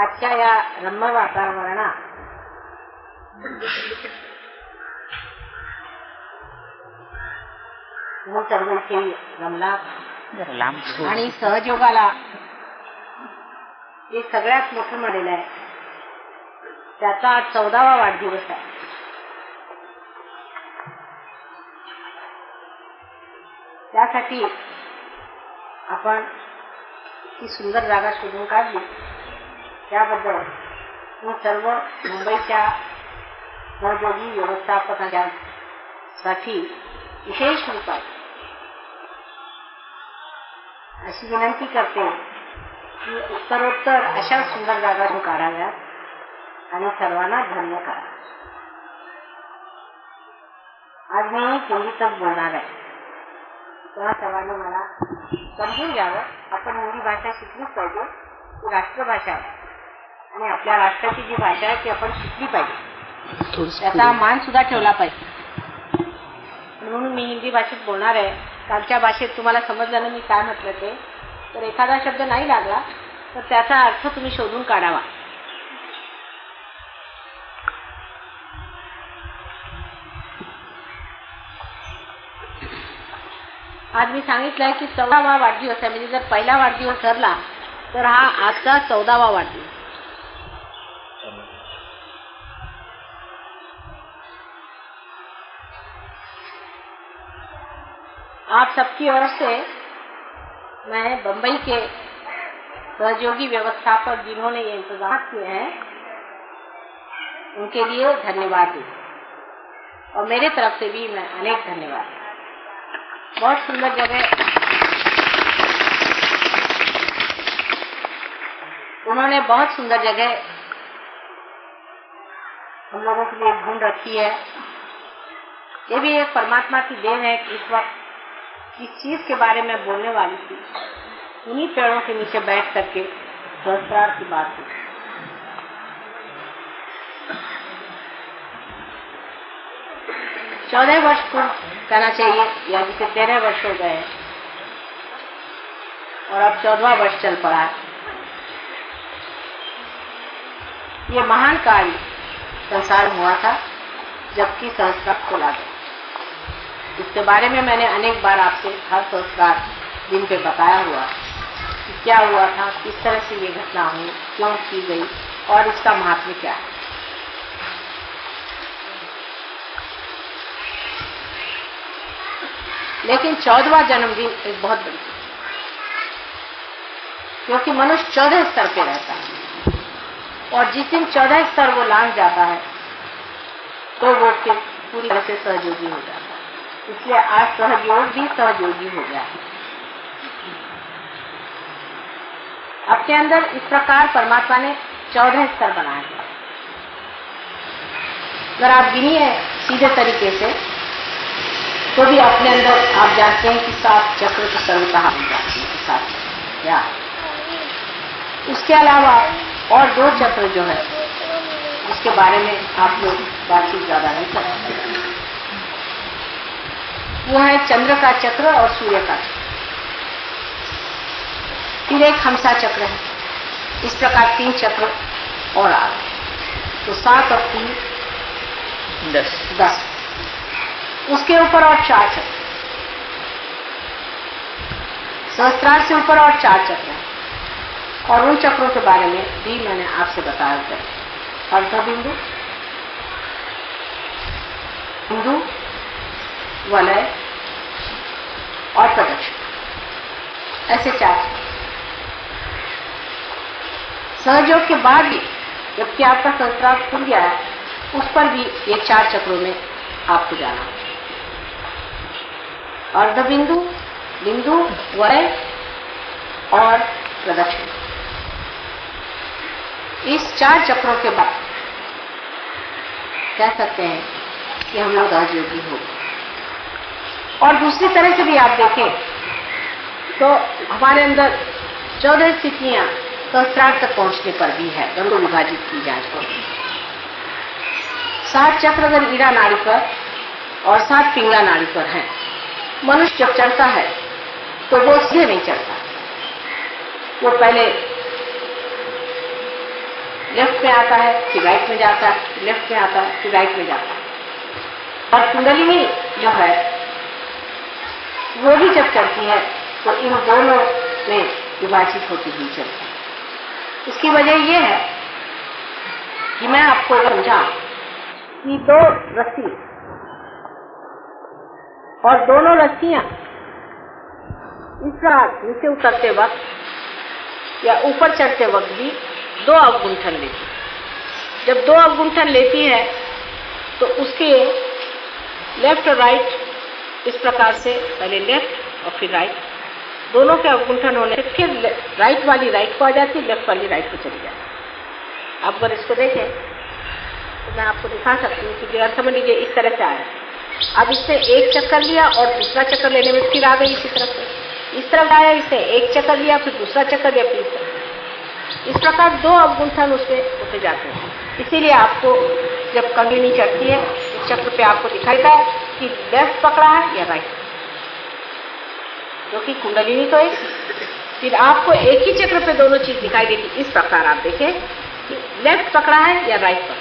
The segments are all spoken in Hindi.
आजच्या या रम्य वातावरणात मूळ चळवळीची रमला आणि सहयोगाला जे सगळ्यात मोठं मिळालेलं आहे त्याचा आज 14वा वाढदिवस आहे. त्यासाठी आपण इतकी सुंदर जागा शोधून काढली त्याबद्दल मी सर्व मुंबईच्या सहयोगी व्यवस्थापकांसाठी विशेष रूपात अशी विनंती करते की उत्तरोत्तर अशा सुंदर जागा काढाव्यात आणि सर्वांना धन्य करा. आज मी हिंदीतच बोलणार आहे. तेव्हा सर्वांनी मला समजून घ्यावं. आपण हिंदी भाषा शिकलीच पाहिजे. ही राष्ट्रभाषा आहे आणि आपल्या राष्ट्राची जी भाषा आहे ती आपण शिकली पाहिजे. त्याचा मान सुद्धा ठेवला पाहिजे. म्हणून मी हिंदी भाषेत बोलणार आहे. कालच्या भाषेत तुम्हाला समजलं ना मी काय म्हटलं ते. तर एखादा शब्द नाही लागला तर त्याचा अर्थ तुम्ही शोधून काढावा. आज मी सांगितलंय की 14वा वाढदिवस आहे. म्हणजे जर पहिला वाढदिवस ठरला तर हा आजचा 14वा वाढदिवस. आप सबकी ओर से मैं बंबई के सहयोगी व्यवस्थापक जिन्होंने ये इंतजाम किए हैं उनके लिए धन्यवाद दें और मेरे तरफ से भी मैं अनेक धन्यवाद. बहुत सुंदर जगह उन्होंने बहुत सुंदर जगह हम लोगों के लिए ढूंढ रखी है. ये भी एक परमात्मा की देन है कि इस वक्त किस चीज के बारे में बोलने वाली थी उन्हीं पेड़ों के नीचे बैठ करके सहस्त्रार की बात हुई. चौदह वर्ष पूर्ण कहना चाहिए या जिसे 13 वर्ष हो गए और अब 14वां वर्ष चल पड़ा है. ये महान कार्य संसार हुआ था जबकि सहस्त्रार खोला गया. इसके बारे में मैंने अनेक बार आपसे हर सहस्त्रार दिन पे बताया हुआ कि क्या हुआ था, किस तरह से ये घटना हुई, क्यों की गई और इसका महत्व क्या है. लेकिन 14वां जन्मदिन एक बहुत बड़ी चीज क्योंकि मनुष्य 14 स्तर पे रहता है और जिस दिन 14 स्तर वो लांघ जाता है तो वो फिर पूरी तरह से सहयोगी हो जाता है. इसलिए आज सहयोग भी सहयोगी हो गया है. अपने अंदर इस प्रकार परमात्मा ने 14 स्तर बनाए हैं. अगर आप गिनिए सीधे तरीके से तो भी अपने अंदर आप जानते हैं कि 7 चक्र तो सर्वतः बन जाते हैं. 7 चक्र या उसके अलावा और 2 चक्र जो है उसके बारे में आप लोग बातचीत ज्यादा नहीं कर सकते. वो है चंद्र का चक्र और सूर्य का चक्र. फिर एक हमसा चक्र है. इस प्रकार 3 चक्र और आ गए तो 7 और 3 10. उसके ऊपर और 4 चक्र. सहस्त्रार से ऊपर और 4 चक्र हैं और उन चक्रों के बारे में भी मैंने आपसे बताया था. अर्ध बिंदु, बिंदु, वलय और प्रदक्षिण, ऐसे 4 चक्र. सहयोग के बाद भी जबकि आपका सहस्त्रार खुल गया है उस पर भी ये 4 चक्रों में आपको जाना है. अर्ध बिंदु, बिंदु, वलय और प्रदक्षिण. इस 4 चक्रों के बाद कह सकते हैं कि हम लोग सहयोगी हो. और दूसरी तरह से भी आप देखें तो हमारे अंदर 14 स्थितियां सहस्त्रार तक पहुंचने पर भी है. गंगो विभाजित की जाए तो 7 चक्र अगर ईड़ा नाड़ी पर और 7 पिंगला नाड़ी पर है. मनुष्य जब चढ़ता है तो वो सीधे नहीं चढ़ता. वो पहले लेफ्ट में आता है फिर राइट में जाता है, लेफ्ट में आता है फिर राइट में जाता है। और कुंडलिनी जो है वो भी जब चलती है तो इन दोनों में विभाजित होती हुई चलती है। इसकी वजह यह है कि मैं आपको समझा कि दो रस्सी और दोनों रस्सियां इसका नीचे उतरते वक्त या ऊपर चढ़ते वक्त भी दो अवगुंठन लेती है। जब दो अवगुंठन लेती है तो उसके लेफ्ट और राइट इस प्रकार से पहले लेफ्ट और फिर राइट दोनों के अवगुंठन होने से फिर राइट वाली राइट को आ जाती है, लेफ्ट वाली राइट को चली जाती है। आप अगर इसको देखें तो मैं आपको दिखा सकती हूँ कि समझ लीजिए इस तरह से आया। अब इसने एक चक्कर लिया और दूसरा चक्कर लेने में फिर आ गई इसी तरफ से, इस तरफ आया, इसने एक चक्कर लिया फिर दूसरा चक्कर लिया फिर इस तरफ। इस प्रकार दो अवगुंठन उसमें होते जाते हैं। इसीलिए आपको जब कुंडलिनी चढ़ती है इस चक्र पे आपको दिखाई देता है कि लेफ्ट पकड़ा है या राइट, क्योंकि कुंडलिनी तो एक, फिर आपको एक ही चक्र पे दोनों चीज दिखाई देती। इस प्रकार आप देखें कि लेफ्ट पकड़ा है या राइट पकड़ा।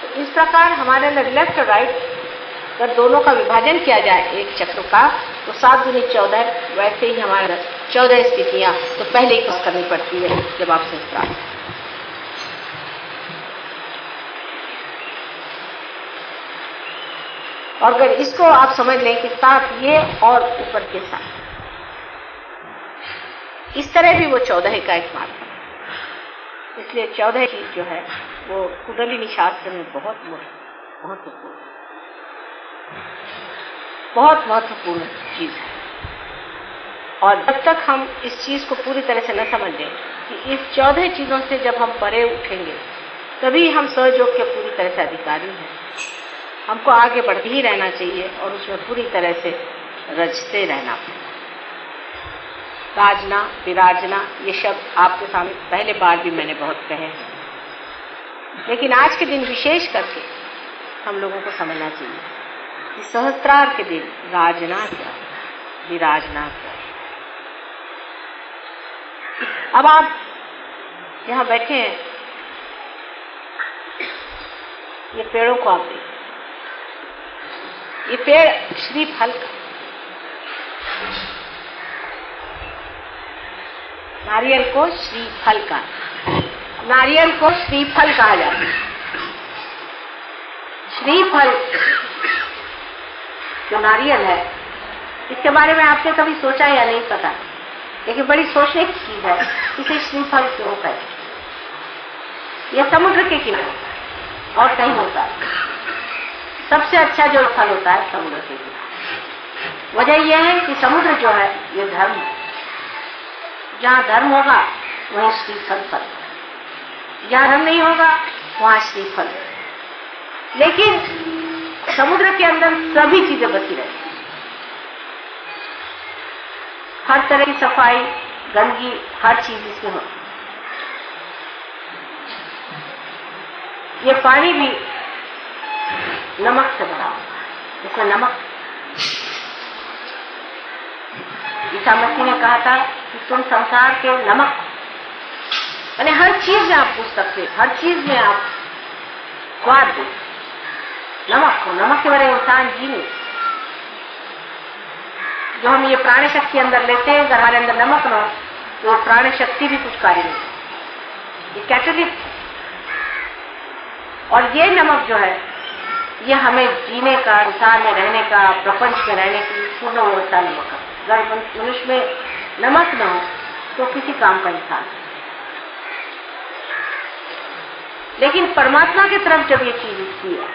तो इस प्रकार हमारे अंदर लेफ्ट और राइट अगर दोनों का विभाजन किया जाए एक चक्र का तो 7 दूनी 14, वैसे ही हमारे 14 स्थितियां तो पहले ही कुछ करनी पड़ती है जब आप सहस्त्रार। और अगर इसको आप समझ लें कि 7 ये और ऊपर के 7, इस तरह भी वो 14 का एक मार्ग है। इसलिए 14 चीज जो है वो कुंडलिनी शास्त्र में बहुत महत्वपूर्ण चीज है। और जब तक हम इस चीज को पूरी तरह से न समझ लें कि इस 14 चीजों से जब हम परे उठेंगे तभी हम सहयोग के पूरी तरह से अधिकारी हैं। हमको आगे बढ़ते ही रहना चाहिए और उसमें पूरी तरह से रचते रहना। राजना विराजना ये शब्द आपके सामने पहले बार भी मैंने बहुत कहे हैं, लेकिन आज के दिन विशेष करके हम लोगों को समझना चाहिए कि सहस्त्रार के दिन राजना क्या, विराजना क्या। अब आप यहाँ बैठे हैं, ये पेड़ों को आप देखिए, ये पेड़ श्रीफल का, नारियल को श्रीफल का, नारियल को श्रीफल कहा जाता है। श्रीफल जो नारियल है इसके बारे में आपने कभी सोचा या नहीं पता, लेकिन बड़ी सोचने की चीज है इसे श्रीफल क्यों कहते। यह समुद्र के किनारे और कहीं होता है। सबसे अच्छा जो फल होता है समुद्र के किनारे। वजह यह है कि समुद्र जो है ये धर्म है। जहाँ धर्म होगा वहीं श्रीफल फल, जहाँ धर्म नहीं होगा वहाँ श्रीफल। लेकिन समुद्र के अंदर सभी चीजें बसी रहती, हर तरह की सफाई गंदगी हर चीज इसमें होती। ये पानी भी नमक से भरा हुआ, इसमें नमक। ईसा मसीह ने कहा था कि तुम संसार के नमक, यानी हर चीज में आप पूछ सकते, हर चीज में आप स्वाद दो। नमक को, नमक के बगैर इंसान जी नहीं। जो हम ये प्राण शक्ति अंदर लेते हैं, अगर हमारे अंदर नमक न हो तो प्राण शक्ति भी कुछ कार्य नहीं। ये कैटलिस्ट, और ये नमक जो है ये हमें जीने का, इंसान में रहने का, प्रपंच में रहने की पूर्ण व्यवस्था नमक है। अगर मनुष्य में नमक न हो तो किसी काम का इंसान। लेकिन परमात्मा की तरफ जब ये चीज उठती है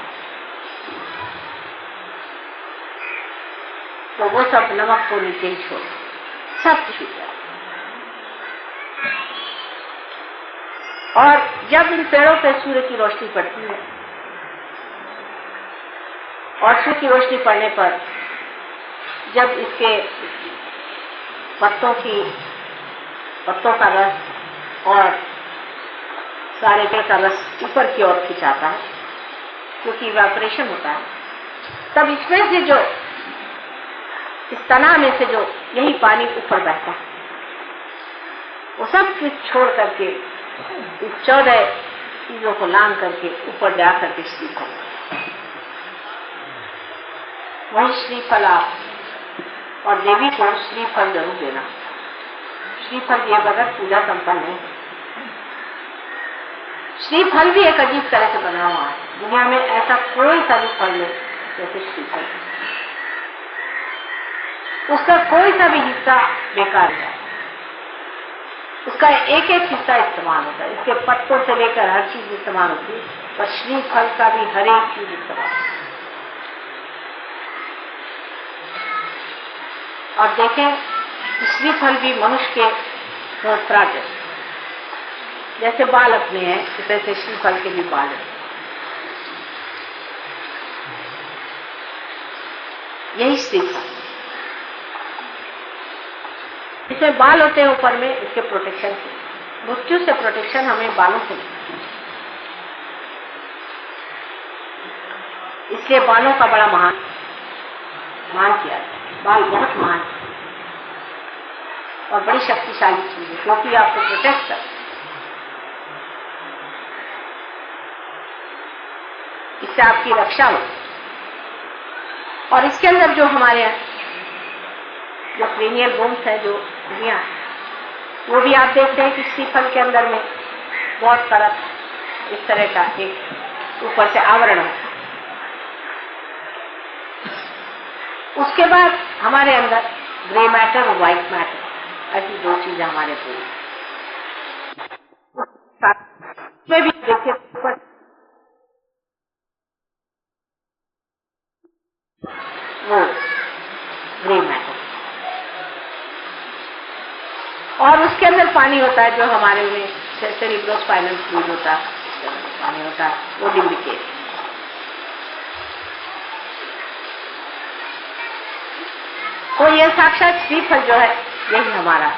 तो वो सब नमक को नीचे ही छोड़, सब छूट जाए। और जब इन पेड़ों पर सूर्य की रोशनी पड़ती है और सूर्य की रोशनी पड़ने पर जब इसके पत्तों का रस और सारे पेड़ का रस ऊपर की ओर खिंचाता है, क्योंकि इवेपोरेशन होता है, तब इसमें से जो इस तना में से जो यही पानी ऊपर बहता है वो सब कुछ छोड़ करके इस 14 चीजों को लांग करके ऊपर जा करके श्रीफल, वही श्रीफल आप और देवी को श्रीफल जरूर देना। श्रीफल दिए बगैर पूजा संपन्न नहीं। श्रीफल भी एक अजीब तरह से बना हुआ है। दुनिया में ऐसा कोई सा भी फल नहीं जैसे श्रीफल। उसका कोई सा भी हिस्सा बेकार है, उसका एक एक हिस्सा इस्तेमाल होता है। इसके पत्तों से लेकर हर चीज इस्तेमाल होती है, पर श्रीफल का भी हर एक चीज इस्तेमाल होता है। और देखें, श्रीफल भी मनुष्य के सहस्रार जैसे बाल अपने हैं, इस तरह से श्रीफल के भी बाल हैं। यही श्रीफल, इसमें बाल होते हैं ऊपर में, इसके प्रोटेक्शन से, मृत्यु से प्रोटेक्शन हमें बालों से मिलती है। इसलिए बालों का बड़ा महान किया है। बाल बहुत महान और बड़ी शक्तिशाली चीज है, क्योंकि आपको प्रोटेक्ट कर, इससे आपकी रक्षा हो। और इसके अंदर जो हमारे जो क्रेनियल बोन्स है, जो दुनिया है, वो भी आप देखते हैं कि श्रीफल के अंदर में बहुत कड़क इस तरह का एक ऊपर से आवरण है। उसके बाद हमारे अंदर ग्रे मैटर और व्हाइट मैटर, ऐसी दो चीजें हमारे पूरी में भी देखिए, वो ग्रे मैटर, और उसके अंदर पानी होता है, जो हमारे में सेरेब्रोस्पाइनल फ्लूइड होता है, पानी होता है, वो डिम्बिकेट। तो यह साक्षात श्रीफल जो है, यही हमारा,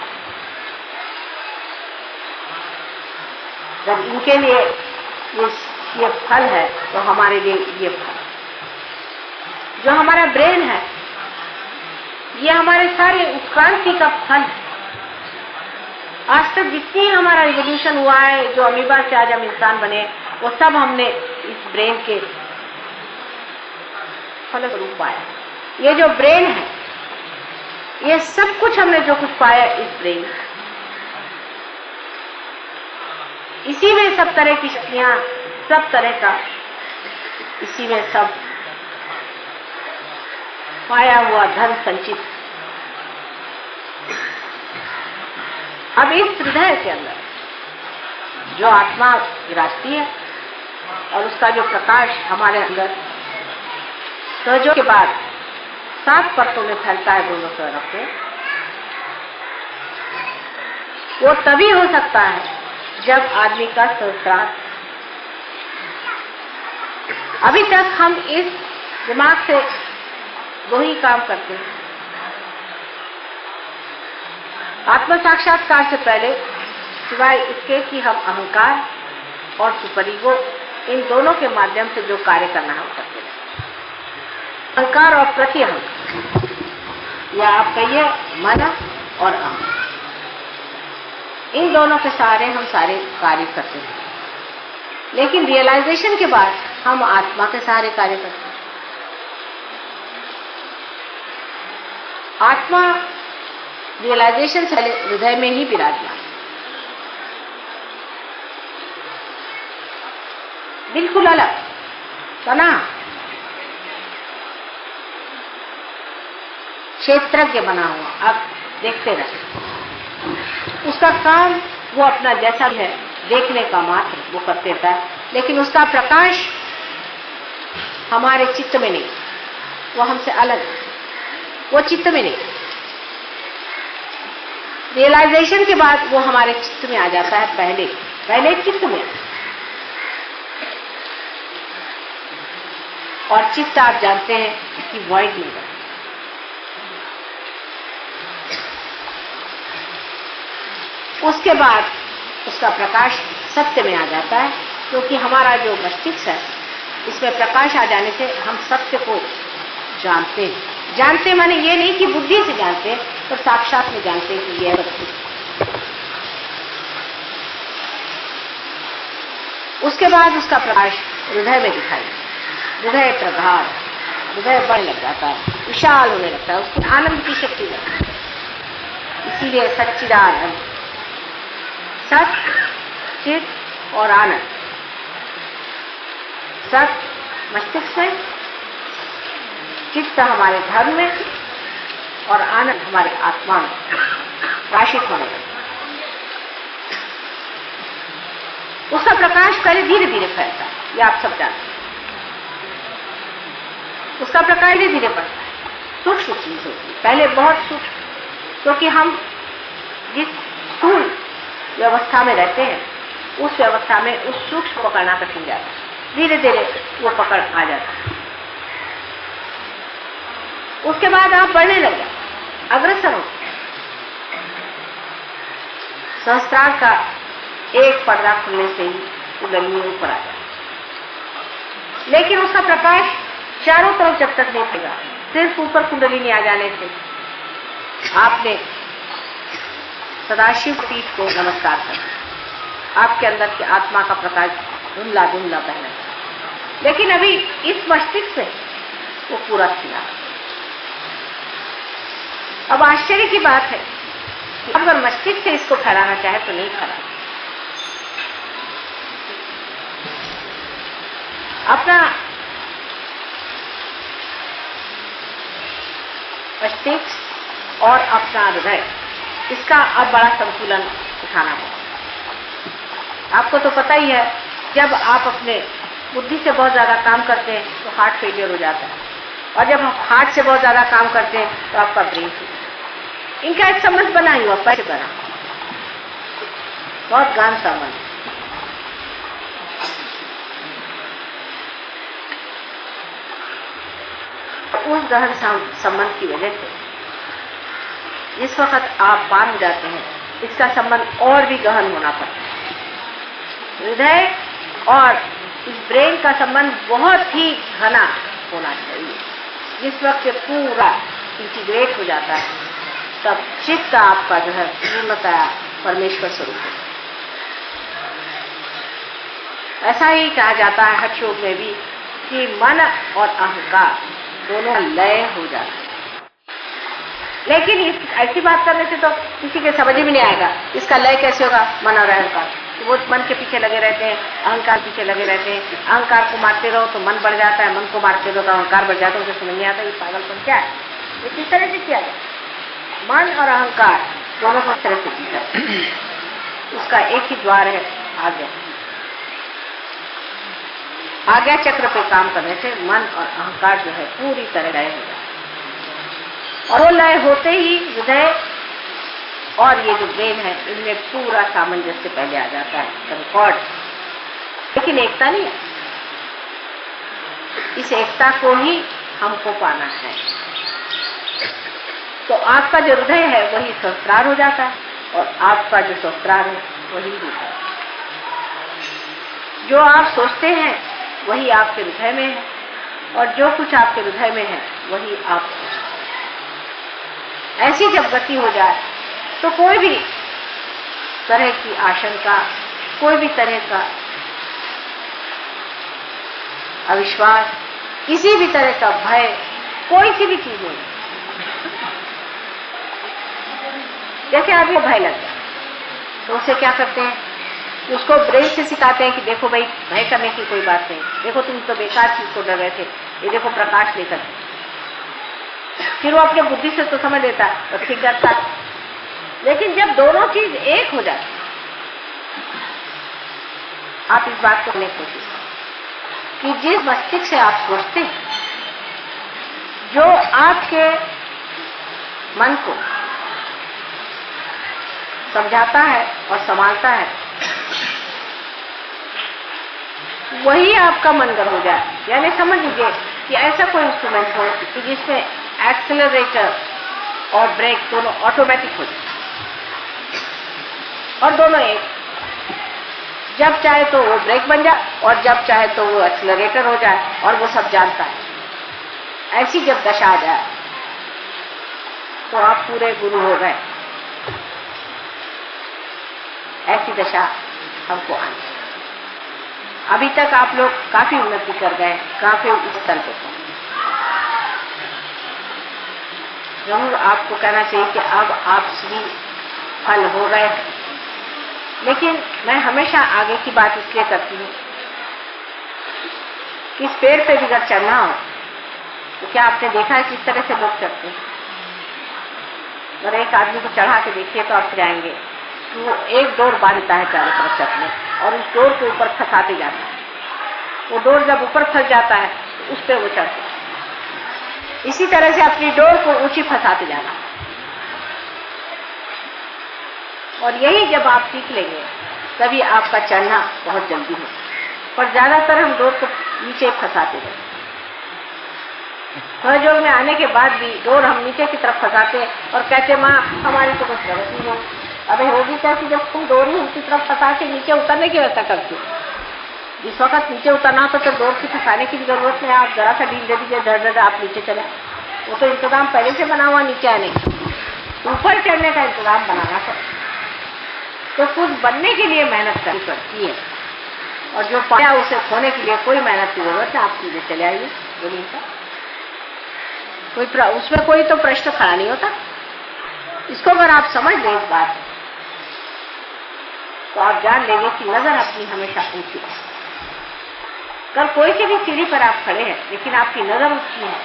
जब इनके लिए ये फल है, तो हमारे लिए ये फल, जो हमारा ब्रेन है, ये हमारे सारे उत्क्रांति का फल है। आज तक जितनी हमारा रिवोल्यूशन हुआ है, जो अमीबा से आज हम इंसान बने, वो सब हमने इस ब्रेन के फल का रूप पाया। ये जो ब्रेन है, ये सब कुछ हमने जो कुछ पाया इस ब्रेन, इसी में सब तरह की शक्तियां, सब तरह का इसी में सब पाया हुआ धन संचित। अब इस हृदय के अंदर जो आत्मा विराजती है और उसका जो प्रकाश हमारे अंदर सहजों के बाद 7 परतों में फैलता है, दोनों तरफ से, वो तभी हो सकता है जब आदमी का संस्कार। अभी तक हम इस दिमाग से दो ही काम करते हैं। आत्म साक्षात्कार से पहले, सिवाय इसके कि हम अहंकार और सुपर ईगो, इन दोनों के माध्यम से जो कार्य करना है वो करते हैं। अहंकार और प्रति अहंकार, या आप कहिए मन और अहम, इन दोनों के सहारे हम सारे कार्य करते हैं। लेकिन रियलाइजेशन के बाद हम आत्मा के सहारे कार्य करते हैं। आत्मा रियलाइजेशन से हृदय में ही विराजमान, बिल्कुल अलग बना, क्षेत्रज्ञ बना हुआ। आप देखते रहे, उसका काम वो अपना जैसा भी है देखने का मात्र वो करते रहता है, लेकिन उसका प्रकाश हमारे चित्त में नहीं, वो हमसे अलग है, वो चित्त में नहीं। रियलाइजेशन के बाद वो हमारे चित्त में आ जाता है, पहले चित्त में। और चित्त आप जानते हैं कि वॉइड नहीं है, उसके बाद उसका प्रकाश सत्य में आ जाता है, क्योंकि हमारा जो मस्तिष्क है, इसमें प्रकाश आ जाने से हम सत्य को जानते हैं। जानते माने ये नहीं कि बुद्धि से जानते हैं, पर साक्षात में जानते हैं कि यह सत्य। उसके बाद उसका प्रकाश हृदय में दिखाई, हृदय प्रगाढ़, हृदय बढ़ने लग जाता है, विशाल होने लगता है, उसकी आनंद की शक्ति लगती है। इसीलिए सच्चिदानंद, सत, चित और आनंद। सत मस्तिष्क में, चित्त हमारे धर्म में और आनंद हमारे आत्मा में प्रकाशित होने लगता है। उसका प्रकाश पहले धीरे धीरे फैलता है, ये आप सब जानते हैं। उसका प्रकाश धीरे धीरे बढ़ता है, सूक्ष्म चीज होती है, पहले बहुत सूक्ष्म, क्योंकि हम जिस स्थूल व्यवस्था में रहते हैं उस व्यवस्था में उस सूक्ष्म को पकड़ना कठिन जाता है, धीरे धीरे वो पकड़ आ जाता है। उसके बाद आप बढ़ने लग जाते, अग्रसर होते हैं। सहस्त्रार का एक पर्दा खुलने से ही कुंडलिनी ऊपर आ जाए, लेकिन उसका प्रकाश चारों तरफ जब तक नहीं फैलेगा, सिर्फ ऊपर कुंडलिनी आ जाने से आपने सदाशिव पीठ को नमस्कार कर, आपके अंदर की आत्मा का प्रकाश धुंधला धुंधला बहना, लेकिन अभी इस मस्तिष्क से वो पूरा खिला। अब आश्चर्य की बात है कि अगर मस्तिष्क से इसको फैलाना चाहे तो नहीं फैला। अपना मस्तिष्क और अपना हृदय, इसका अब बड़ा संतुलन उठाना होगा। आपको तो पता ही है, जब आप अपने बुद्धि से बहुत ज्यादा काम करते हैं तो हार्ट फेलियर हो जाता है, और जब आप हार्ट से बहुत ज्यादा काम करते हैं तो आपका ब्रेन फेलियर। इनका एक संबंध बना ही हुआ, पैसे बना, बहुत गहन संबंध। उस गहन संबंध की वजह से जिस वक्त आप पार हो जाते हैं, इसका संबंध और भी गहन होना पड़ता है। हृदय और इस ब्रेन का संबंध बहुत ही घना होना चाहिए। जिस वक्त पूरा इंटीग्रेट हो जाता है, तब चित्त आपका जो है पूर्णतया परमेश्वर स्वरूप है। ऐसा ही कहा जाता है हठ योग में भी कि मन और अहंकार दोनों लय हो जाते हैं। लेकिन ऐसी बात करने से तो किसी के समझ में नहीं आएगा, इसका लय कैसे होगा मन और अहंकार। तो वो मन के पीछे लगे रहते हैं, अहंकार पीछे लगे रहते हैं। अहंकार को मारते रहो तो मन बढ़ जाता है, मन को मारते रहो तो अहंकार बढ़ जाता है। उसे समझ नहीं आता ये पागलपन क्या है, ये किस तरह से किया जाए। मन और अहंकार दोनों को तरह से किया, उसका एक ही द्वार है, आज्ञा। आज्ञा चक्र पे काम करने से मन और अहंकार जो है पूरी तरह लय हो जाता है, और वो लय होते ही हृदय और ये जो ब्रेन है इनमें पूरा सामंजस्य पहले आ जाता है, कंकॉर्ड। लेकिन एकता नहीं है, इस एकता को ही हमको पाना है। तो आपका जो हृदय है वही सहस्त्रार हो जाता है, और आपका जो सहस्त्रार है वही रूप है। जो आप सोचते हैं वही आपके हृदय में है, और जो कुछ आपके हृदय में है वही आप सोचते हैं। ऐसी जब गति हो जाए तो कोई भी तरह की आशंका, कोई भी तरह का अविश्वास, किसी भी तरह का भय, कोई सी भी चीज नहीं। जैसे आदमी को भय लग जाए तो उसे क्या करते हैं, उसको ब्रेन से सिखाते हैं कि देखो भाई भय करने की कोई बात नहीं, देखो तुम तो बेकार चीज को डर रहे थे, ये देखो प्रकाश लेकर। फिर वो अपने बुद्धि से तो समझ लेता है और ठीक करता है। लेकिन जब दोनों चीज एक हो जाती, आप इस बात को करने की कोशिश करें कि जिस मस्तिष्क से आप सोचते हैं, जो आपके मन को समझाता है और संभालता है, वही आपका मनगढ़ हो जाए। यानी समझ लीजिए कि ऐसा कोई इंस्ट्रूमेंट हो कि जिसमें एक्सेलरेटर और ब्रेक दोनों ऑटोमेटिक हो जाए, और दोनों एक, जब चाहे तो वो ब्रेक बन जाए और जब चाहे तो वो एक्सेलरेटर हो जाए, और वो सब जानता है। ऐसी जब दशा आ जाए तो आप पूरे गुरु हो गए। ऐसी दशा हमको आनी। अभी तक आप लोग काफी उन्नति कर गए, काफी उस स्तर पे। जरूर आपको कहना चाहिए कि अब आप श्री फल हो गए। लेकिन मैं हमेशा आगे की बात इसलिए करती हूँ, इस पेड़ पे भी अगर चढ़ना हो तो क्या आपने देखा है किस तरह से लोग चढ़ते हैं? अगर एक आदमी को चढ़ा के देखिए तो आप जाएंगे, तो वो एक डोर बांधता है चारों तरफ चढ़ने, और उस डोर के ऊपर फंसाते जाता है। वो डोर जब ऊपर फंस जाता है तो उस पर वो चढ़ता है। इसी तरह से अपनी डोर को ऊंची फंसाते जाना, और यही जब आप सीख लेंगे तभी आपका चढ़ना बहुत जल्दी हो। पर ज्यादातर हम डोर को नीचे फंसाते गए। सहयोग में आने के बाद भी डोर हम नीचे की तरफ फंसाते और कहते माँ हमारी तो कुछ प्रगति हो। अबे होगी कैसी जब तुम डोर ही उनकी तरफ फंसा के नीचे उतरने की व्यवस्था करती हो। जिस वक्त नीचे उतरना हो तो डोर की फंसाने की जरूरत नहीं, आप जरा सा ढील दे दीजिए, धड़ आप नीचे चले। वो तो इंतजाम पहले से बना हुआ नीचे आने का, ऊपर चढ़ने का इंतजाम बनाना पड़ता। तो कुछ बनने के लिए मेहनत करनी पड़ती है, और जो पाया उसे खोने के लिए कोई मेहनत की जरूरत है। आप सीधे चले आइए, बोलिए का उसमें कोई तो प्रश्न खड़ा नहीं होता। इसको अगर आप समझ लें इस बात तो आप जान लेंगे कि नजर अपनी हमेशा ऊंची है। कल कोई से भी सीढ़ी पर आप खड़े हैं लेकिन आपकी नजर ऊंची है,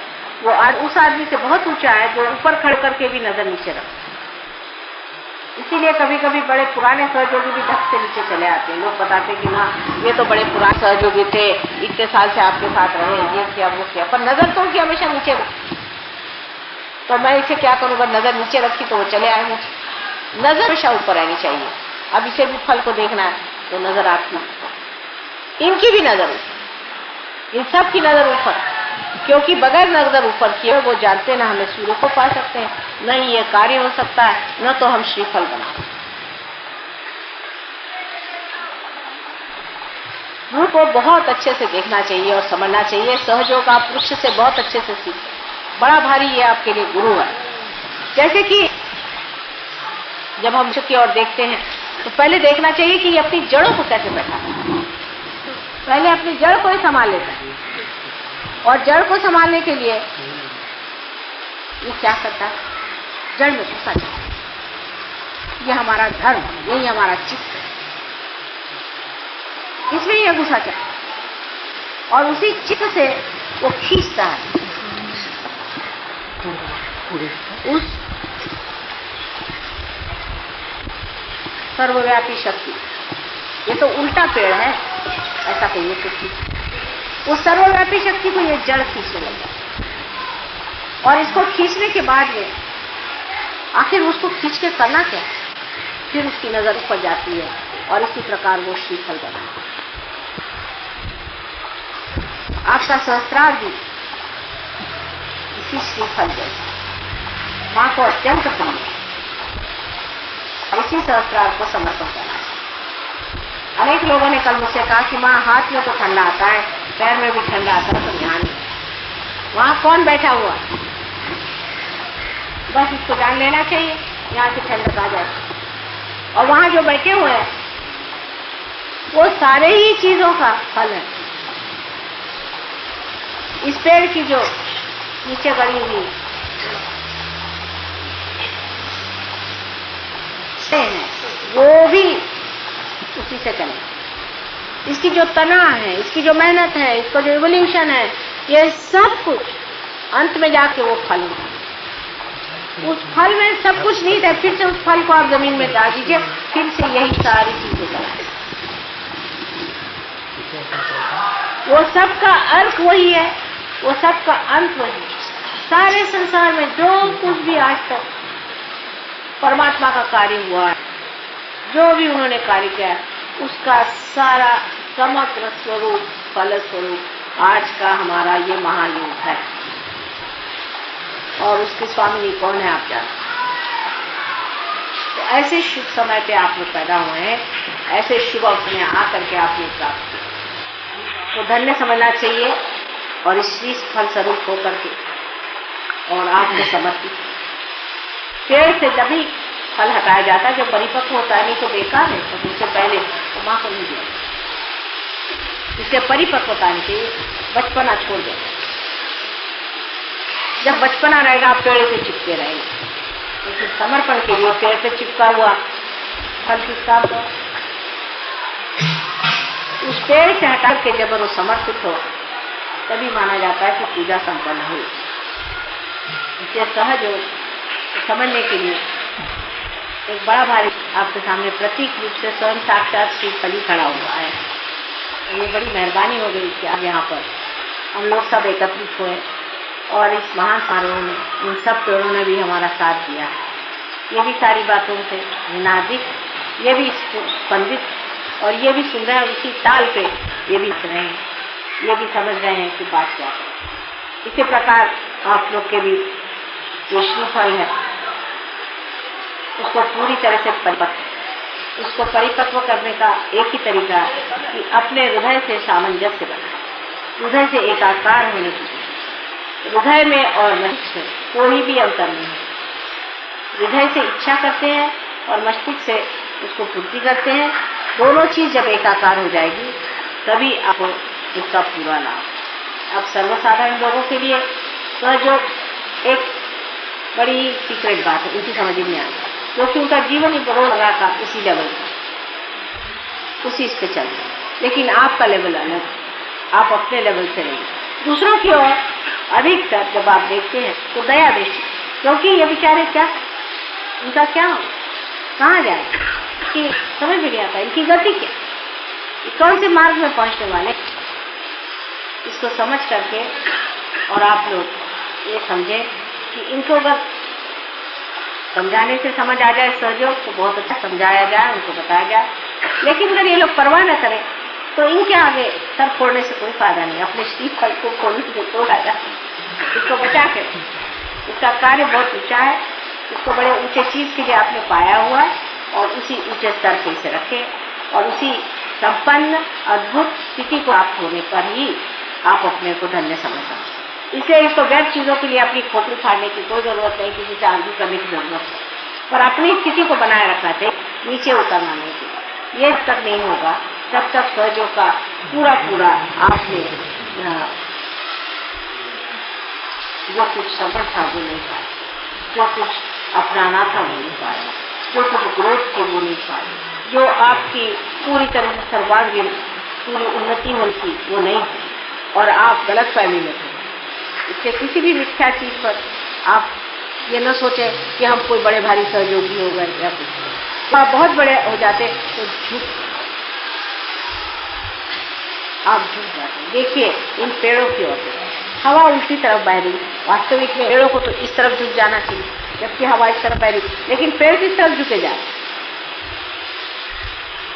वो आज उस आदमी से बहुत ऊंचा है जो ऊपर खड़े करके भी नजर नीचे रखता। इसीलिए कभी कभी बड़े पुराने सहयोगी भी धक से नीचे चले आते हैं। लोग बताते कि ना ये तो बड़े पुराने सहयोगी थे, इतने साल से आपके साथ रहे, ये किया वो किया, पर नजर तो उनकी हमेशा नीचे रखी। तो मैं इसे क्या करूँगा, नजर नीचे रखी तो वो चले आए मुझे। नजर हमेशा ऊपर रहनी चाहिए। अब इसे भी फल को देखना है तो नजर आपकी, इनकी भी नजर ऊपर, इन सब की नजर ऊपर, क्योंकि बगैर नजर ऊपर किए वो जानते ना हमें सूर्य को पा सकते हैं, न ही ये कार्य हो सकता है, न तो हम श्रीफल बना। गुरु को बहुत अच्छे से देखना चाहिए और समझना चाहिए। सहयोग आप वृक्ष से बहुत अच्छे से सीखते, बड़ा भारी ये आपके लिए गुरु है। जैसे कि जब हम की ओर देखते हैं तो पहले देखना चाहिए कि ये अपनी जड़ों को कैसे बैठा, पहले अपनी जड़ को ही संभाल लेता है, और जड़ को संभालने के लिए ये क्या करता है, जड़ में घुसा जाता है। ये हमारा धर्म, यही हमारा चित्त है, इसमें यह घुसा जाता है, और उसी चित्त से वो खींचता है उस सर्वव्यापी शक्ति। ये तो उल्टा पेड़ है, ऐसा कहिए कुछ। उस सर्वव्यापी शक्ति को ये जड़ खींचने लगा, और इसको खींचने के बाद में आखिर उसको खींच के करना क्या, फिर उसकी नजर ऊपर जाती है, और इसी प्रकार वो श्रीफल बना। आपका सहस्त्रार भी इसी श्रीफल जैसा माँ को अत्यंत प्रिय, इसी सहस्त्रार को समर्पण करना। अनेक लोगों ने कल मुझसे कहा कि माँ हाथ में तो ठंडा आता है, पैर में भी ठंडा आता है, तो ध्यान नहीं। वहां कौन बैठा हुआ, बस इसको जान लेना चाहिए, यहाँ से ठंडक आ जाए। और वहां जो बैठे हुए हैं वो सारे ही चीजों का फल है। इस पेड़ की जो नीचे गड़ी हुई है वो भी उसी से चले। इसकी जो तना है, इसकी जो मेहनत है, इसका जो इवोल्यूशन है, ये सब कुछ अंत में जाके वो फल है। उस फल में सब कुछ नहीं है, फिर से उस फल को आप जमीन में डाल दीजिए, फिर से यही सारी चीजें चलाए। वो सब का अर्थ वही है, वो सब का अंत वही है। सारे संसार में जो कुछ भी आज तक परमात्मा का कार्य हुआ है, जो भी उन्होंने कार्य किया, उसका सारा समग्र स्वरूप, फल स्वरूप आज का हमारा ये महायुग है। और उसके स्वामी कौन है आप जानते। तो ऐसे शुभ समय पे आप लोग पैदा हुए हैं, ऐसे शुभ अवसर में आकर के आपने प्राप्त किया, तो धन्य समझना चाहिए, और इस फल स्वरूप होकर के और आपको समर्पित। पेड़ से जब भी फल हटाया जाता है, जो परिपक्व होता है, नहीं तो बेकार है, तो उससे पहले तो माँ को नहीं दिया। इसे परिपक्वता नहीं चाहिए, बचपना छोड़ दो। जब बचपना रहेगा आप पेड़ से चिपके रहेंगे, लेकिन समर्पण के लिए पेड़ से चिपका हुआ फल किसका होगा? उस पेड़ से हटा के जब वो समर्पित हो तभी माना जाता है कि पूजा संपन्न हुई। इसे सहज हो समझने के लिए एक बड़ा भारी आपके सामने प्रतीक रूप से स्वयं साक्षात श्री फली खड़ा हुआ है। ये बड़ी मेहरबानी हो गई कि आज यहाँ पर हम लोग सब एकत्रित हुए और इस महान समारोह में इन सब पेड़ों ने भी हमारा साथ दिया है। ये भी सारी बातों से नाजिक, ये भी स्पंदित और ये भी सुन रहे हैं उसी ताल पे, ये भी सुन रहे हैं, ये भी समझ रहे हैं कि बात क्या है। इसी प्रकार आप लोग के भी जो श्रीफल है उसको पूरी तरह से उसको परिपक्व करने का एक ही तरीका है कि अपने हृदय से सामंजस्य बनाए, हृदय से एकाकार होने की। हृदय में और मस्तिष्क में कोई भी अंतर नहीं है। हृदय से इच्छा करते हैं और मस्तिष्क से उसको पूर्ति करते हैं। दोनों चीज जब एकाकार हो जाएगी तभी आपको उसका पूरा लाभ। अब सर्वसाधारण लोगों के लिए तो जो एक बड़ी सीक्रेट बात है, उनकी समझ नहीं आती, क्योंकि उनका जीवन ही रोजमर्रा का उसी लेवल पर, उसी इस पे चल रहा है। लेकिन आपका लेवल अलग, आप अपने लेवल से नहीं। दूसरों की ओर अधिकतर जब आप देखते हैं तो दया दृष्टि, क्योंकि ये बेचारे क्या, इनका क्या हो, कहाँ जाए, कि समझ में नहीं आता इनकी गति क्या, कौन से मार्ग में पहुंचने वाले। इसको समझ करके और आप लोग ये समझे कि इनको अगर समझाने से समझ आ जाए सहयोग तो बहुत अच्छा समझाया जाए, उनको बताया जाए। लेकिन अगर ये लोग परवाह न करें तो इनके आगे सर फोड़ने से कोई फायदा नहीं। अपने श्रीफल को खोलने से कोई फायदा नहीं, इसको बचा के। इसका कार्य बहुत ऊंचा है, इसको बड़े ऊंचे चीज के लिए आपने पाया हुआ है और उसी ऊंचे स्तर पे इसे रखे और उसी संपन्न अद्भुत स्थिति को प्राप्त होने पर ही आप अपने को धन्य समझ सकते। इसलिए इसको व्यर्थ चीजों के लिए अपनी खोपड़ी फाड़ने की कोई जरूरत नहीं, किसी से आर्ग्यू करने की जरूरत नहीं, पर अपनी स्थिति को बनाए रखना चाहिए, नीचे उतरना नहीं चाहिए। ये तक नहीं होगा तब तक सहयोग का पूरा पूरा आपने जो कुछ सफल था वो नहीं पाया, जो कुछ अपनाना था वो नहीं पाया, जो कुछ ग्रोथ थी वो नहीं पाया, जो आपकी पूरी तरह से सर्वांगीण पूरी उन्नति होनी थी वो नहीं हुई और आप गलत फहमी में थे। इससे किसी भी मिथ्या चीज पर आप ये न सोचे कि हम कोई बड़े भारी सहयोगी हो गए या कुछ, तो आप बहुत बड़े हो जाते तो आप झुक जाते। देखिए इन पेड़ों की ओर हवा उल्टी तरफ बह रही, वास्तविक में पेड़ों को तो इस तरफ झुक जाना चाहिए जबकि हवा इस तरफ बह रही, लेकिन पेड़ किस तरफ झुके जा रहे।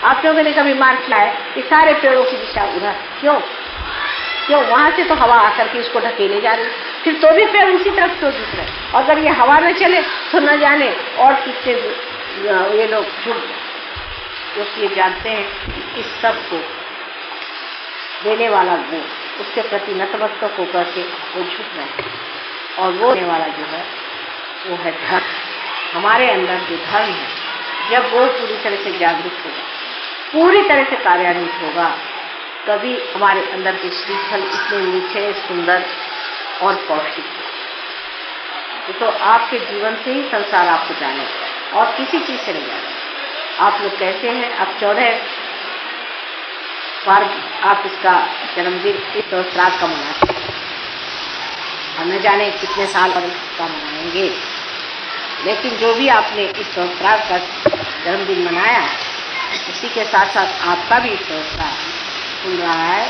आप लोगों ने कभी मार्क किया है कि सारे पेड़ों की दिशा उधर, क्यों? वहां से तो हवा आकर के इसको ढकेले जा रही, फिर तो भी पेड़ उसी तरफ क्यों झुक रहे? और अगर ये हवा न चले तो न जाने और कितने ये लोग झुक जाए, क्योंकि ये जानते हैं इस सब को देने वाला वो उसके प्रति नतमस्तक होकर के वो झुक रहे हैं। और वो देने वाला जो है वो है धर्म। हमारे अंदर जो धर्म है जब वो पूरी तरह से जागरूक होगा, पूरी तरह से कार्यान्वित होगा, तभी हमारे अंदर के श्रीफल इतने मीठे, सुंदर और पौष्टिक। तो आपके जीवन से ही संसार आपको जाने और किसी चीज से नहीं जाने। आप लोग कहते हैं अब 14 बार आप इसका जन्मदिन इस श्राद्ध का मनाते हैं, हम न जाने कितने साल और इसका मनाएंगे, लेकिन जो भी आपने इस श्राद्ध का जन्मदिन मनाया उसी के साथ साथ आपका भी इस श्राद्ध खुल रहा है।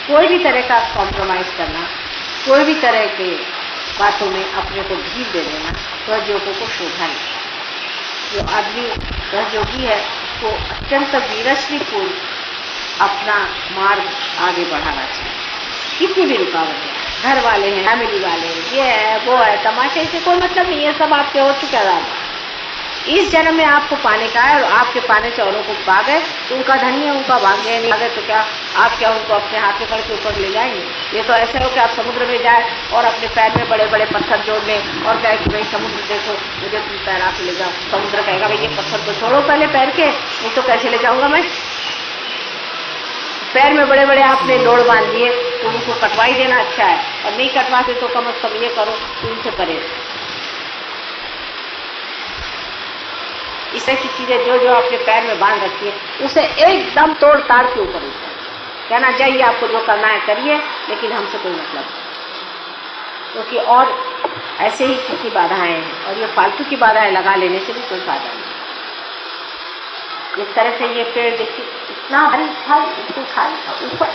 कोई भी तरह का कॉम्प्रोमाइज करना, कोई भी तरह के बातों में अपने को ढील दे देना सहयोगों को शोभा नहीं। जो आदमी सहयोगी है वो अत्यंत वीरश्रीपूर्ण अपना मार्ग आगे बढ़ाना चाहिए। कितनी भी रुकावट है, घर वाले हैं, फैमिली वाले हैं, ये है वो है, तमाशे से कोई मतलब नहीं है, सब आपके हो चुका है। इस जन्म में आपको पाने का है और आपके पाने से औरों को पा गए तो उनका धन्य, उनका भाग्य है। नहीं आ गए तो क्या आप क्या उनको अपने हाथ में पकड़ के ऊपर ले जाएंगे? ये तो ऐसा हो कि आप समुद्र में जाए और अपने पैर में बड़े बड़े पत्थर जोड़ लें और कहे कि भाई समुद्र देखो मुझे तुम तैरा के ले जाओ। समुद्र कहेगा भाई ये पत्थर तो छोड़ो पहले पैर के, नहीं तो कैसे ले जाऊंगा मैं? पैर में बड़े बड़े आपने लोड़ बांध दिए तो उनको कटवाई देना अच्छा है, और नहीं कटवाते तो कम से कम ये करो कि उनसे परहेज। इस तरह की चीजें जो जो आपने पैर में बांध रखी है उसे एकदम तोड़ ताड़ के ऊपर उठा कहना चाहिए आपको जो करना है करिए, लेकिन हमसे कोई मतलब नहीं। क्योंकि और ऐसे ही कितनी बाधाएं हैं, और ये फालतू की बाधाएं लगा लेने से भी कोई फायदा नहीं। इस तरह से ये पेड़ देखिए इतना भारी फल, इसको खाए ऊपर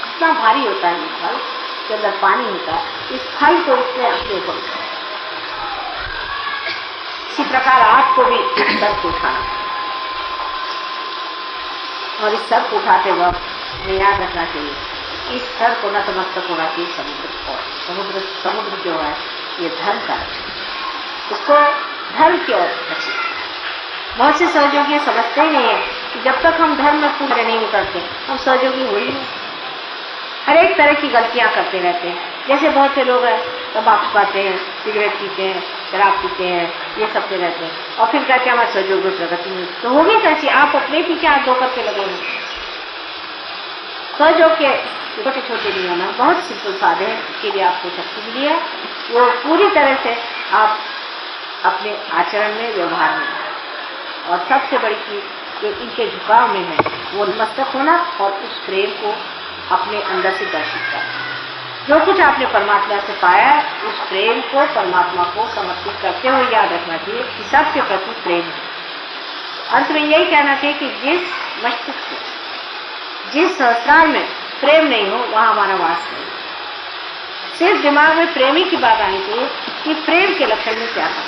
इतना भारी होता है, ये फल के अंदर पानी होता है, इस फल को इसने अपने ऊपर। इसी प्रकार आपको भी इस सर को उठाना, और इस सर को उठाते वक्त हमें याद रखना चाहिए इस सर को नतमस्तक होना चाहिए समुद्र और समुद्र जो है ये धर्म का है, उसको धर्म की ओर रखिए। बहुत से सहयोगी समझते ही नहीं है कि जब तक हम धर्म में पूरे नहीं उतरते हम सहयोगी हो ही नहीं। हर एक तरह की गलतियां करते रहते हैं। जैसे बहुत से लोग हैं तंबाकू खाते हैं, सिगरेट पीते हैं, शराब पीते हैं, ये सब पे रहते हैं, और फिर कहते हैं हमारे सहयोग में प्रगति नहीं। तो होगी कैसी? आप अपने पीछे हाथ धोकर के लगे हैं। सहयोग के छोटे छोटे नियम है, बहुत सिंपल साधे हैं, इसके लिए आपको शक्ति मिली है। वो पूरी तरह से आप अपने आचरण में, व्यवहार में, और सबसे बड़ी चीज जो इनके झुकाव में है वो नतमस्तक होना और उस प्रेम को अपने अंदर से दर्शित करना। जो कुछ आपने परमात्मा से पाया उस प्रेम को परमात्मा को समर्पित करते हुए याद रखना चाहिए कि सबके प्रति प्रेम है। अंत में यही कहना चाहिए कि जिस मस्तिष्क में, जिस सहस्रार में प्रेम नहीं हो वहां हमारा वास नहीं। सिर्फ दिमाग में प्रेमी की बात आनी चाहिए कि प्रेम के लक्षण में क्या है।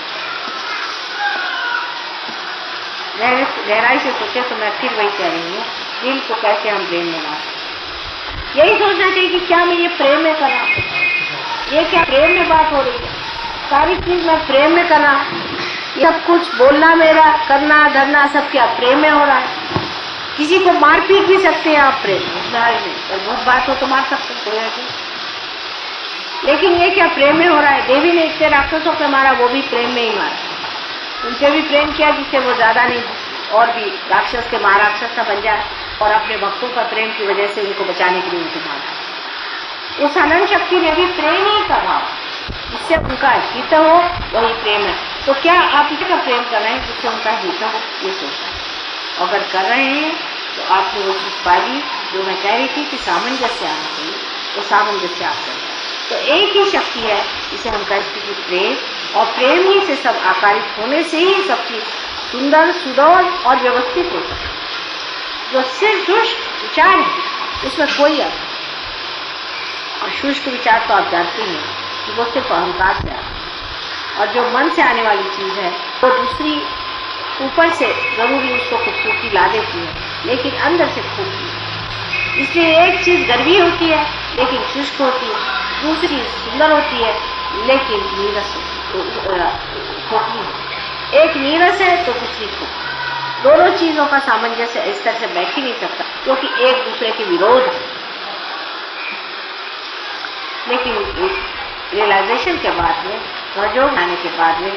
गहराई से सोचे तो मैं फिर वही कह रही हूँ, दिल को कैसे हम प्रेम में ला सकते। यही सोचना चाहिए कि क्या मैं ये प्रेम में कर रहा हूँ, ये क्या प्रेम में बात हो रही है, सारी चीज मैं प्रेम में कर रहा हूँ, ये सब कुछ बोलना मेरा, करना धरना सब क्या प्रेम में हो रहा है। किसी को मार पीट भी सकते हैं आप प्रेम में, और बहुत बात हो तो मार सकते हैं, लेकिन ये क्या प्रेम में हो रहा है। देवी ने इतने राक्षसों को मारा, वो भी प्रेम में ही मारा, उनसे भी प्रेम किया जिससे वो ज्यादा नहीं और भी राक्षस के महाराक्षस न बन जाए, और अपने भक्तों का प्रेम की वजह से उनको बचाने के लिए उनको मारा। उस अनंत शक्ति ने भी प्रेम ही कहा, जिससे उनका हित हो वही प्रेम है। तो क्या आप इसी का प्रेम कर रहे हैं जिससे उनका हित हो, ये सोचना है। अगर कर रहे हैं तो आपने वो चीज पाली जो मैं कह रही थी कि सामंजस्य आना चाहिए, वो सामंजस्य आप कर रहे हैं। तो एक ही शक्ति है जिसे हम कहते हैं प्रेम, और प्रेम ही से सब आकारित होने से ही सब चीज सुंदर, सुडौल और व्यवस्थित हो सकती है। जो सिर्फ शुष्क विचार है उसमें कोई अर्थ नहीं, और शुष्क विचार तो आप जानते ही हैं कि वो सिर्फ अहंकार से आता है, और जो मन से आने वाली चीज है वो दूसरी ऊपर से जरूरी उसको खूबसूरती ला देती है, लेकिन अंदर से खूबी है। इसलिए एक चीज गर्वी होती है लेकिन शुष्क होती है, दूसरी सुंदर होती है लेकिन नीरस खोखली है। एक नीरस है तो दूसरी खोखली। दोनों चीजों का सामंजस्य इस तरह से बैठ ही नहीं सकता, क्योंकि एक दूसरे के विरोध है। लेकिन रियलाइजेशन के बाद में, सहयोग आने के बाद में,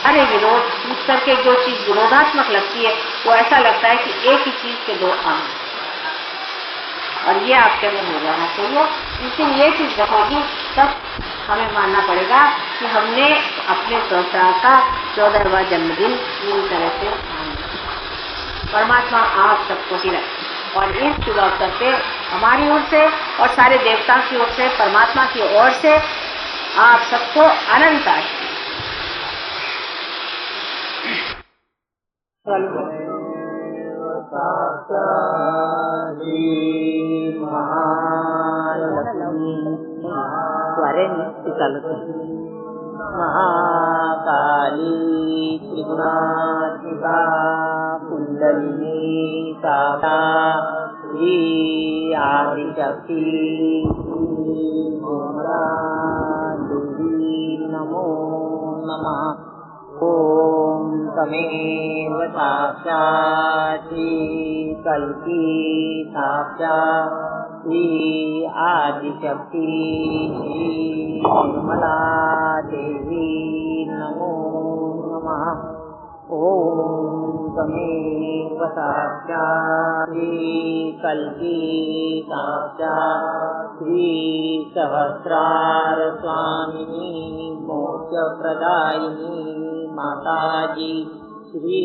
अरे विरोध टूट करके जो चीज विरोधात्मक लगती है वो ऐसा लगता है कि एक ही चीज के दो अंग, और ये आपके अंदर हो जाना चाहिए। लेकिन ये चीज जब होगी तब हमें मानना पड़ेगा कि हमने अपने संसार का 14वां जन्मदिन पूरी तरह से माना। परमात्मा आप सबको ही रखे, और इस शुभ अवसर पे हमारी ओर से और सारे देवता की ओर से, परमात्मा की ओर से आप सबको अनंत आशीर्वाद। महाकाली त्रिगुणात्मिका कुंडलिनी काला श्री आदिशक्ति देवी नमो नमः। ओम तमेव साक्षात् कल्की साक्षात् श्री आदिशक्ति श्री निर्मला देवी नमो नमः। ॐ तमेव साक्षात् कल्की साक्षात् श्रीसहस्रार स्वामिनी मोक्षप्रदायिनी माताजी श्री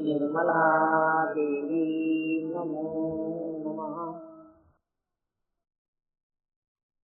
निर्मला देवी नमो।